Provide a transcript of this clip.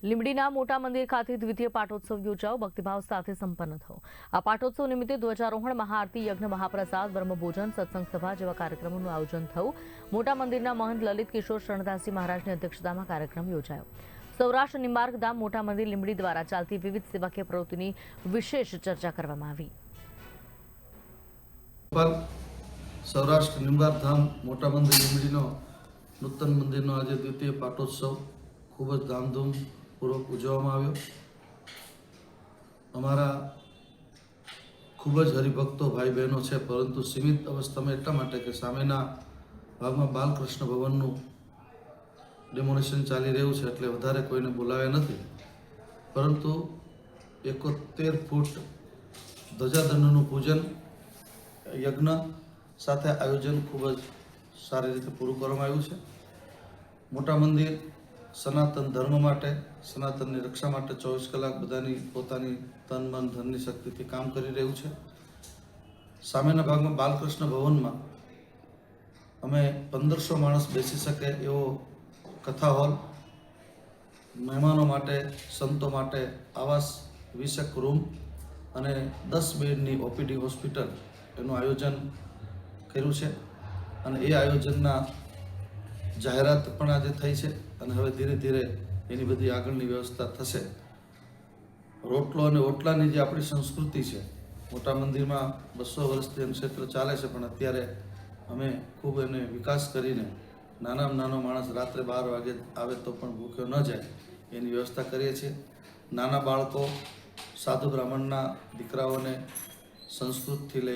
લીંબડીના મોટા મંદિર ખાતે દ્વિતીય પાટોત્સવ યોજાયો ભક્તિભાવ સાથે સંપન્ન થયો। આ પાટોત્સવ નિમિત્તે ધ્વજારોહણ, મહાઆરતી, યજ્ઞ, મહાપ્રસાદ, બ્રહ્મભોજન, સત્સંગ સભા જેવા કાર્યક્રમોનું આયોજન થયું। મોટા મંદિરના મહંત લલિત કિશોર શરણદાસજી મહારાજની અધ્યક્ષતામાં કાર્યક્રમ યોજાયો। સૌરાષ્ટ્ર નિંબાર્ક ધામ મોટા મંદિર લીંબડી દ્વારા ચાલતી વિવિધ સેવાકીય પ્રવૃત્તિની વિશેષ ચર્ચા કરવામાં આવી। સૌરાષ્ટ્ર નિંબાર્ક ધામ મોટા મંદિર લીંબડીનો નૂતન મંદિરનો આજે દ્વિતીય પાટોત્સવ ખૂબ જ ધામધૂમપૂર્વક ઉજવવામાં આવ્યો। અમારા ખૂબ જ હરિભક્તો ભાઈ બહેનો છે, પરંતુ સીમિત અવસ્થામાં એટલા માટે કે સામેના ભાગમાં બાલકૃષ્ણ ભવનનું ડેમોનેશન ચાલી રહ્યું છે, એટલે વધારે કોઈને બોલાવ્યા નથી। પરંતુ 71 ફૂટ ધ્વજાદંડનું પૂજન, યજ્ઞ સાથે આયોજન ખૂબ જ સારી રીતે પૂરું કરવામાં આવ્યું છે। મોટા મંદિર સનાતન ધર્મ માટે, સનાતનની રક્ષા માટે 24 કલાક બધાની પોતાની તન મન ધનની શક્તિથી કામ કરી રહ્યું છે। સામેના ભાગમાં બાલકૃષ્ણ ભવનમાં અમે 1500 માણસ બેસી શકે એવો કથા હોલ, મહેમાનો માટે, સંતો માટે આવાસ 20 રૂમ અને 10 બેડની ઓપીડી હોસ્પિટલ એનું આયોજન કર્યું છે। અને એ આયોજનના જાહેરાત પણ આજે થઈ છે અને હવે ધીરે ધીરે એની બધી આગળની વ્યવસ્થા થશે। રોટલો અને ઓટલાની જે આપણી સંસ્કૃતિ છે, મોટા મંદિરમાં 200 વર્ષથી એમ ક્ષેત્ર ચાલે છે, પણ અત્યારે અમે ખૂબ એને વિકાસ કરીને નાનામાં નાનો માણસ રાત્રે 12 વાગે આવે તો પણ ભૂખ્યો ન જાય એની વ્યવસ્થા કરીએ છીએ। નાના બાળકો, સાધુ બ્રાહ્મણના દીકરાઓને સંસ્કૃતથી લઈ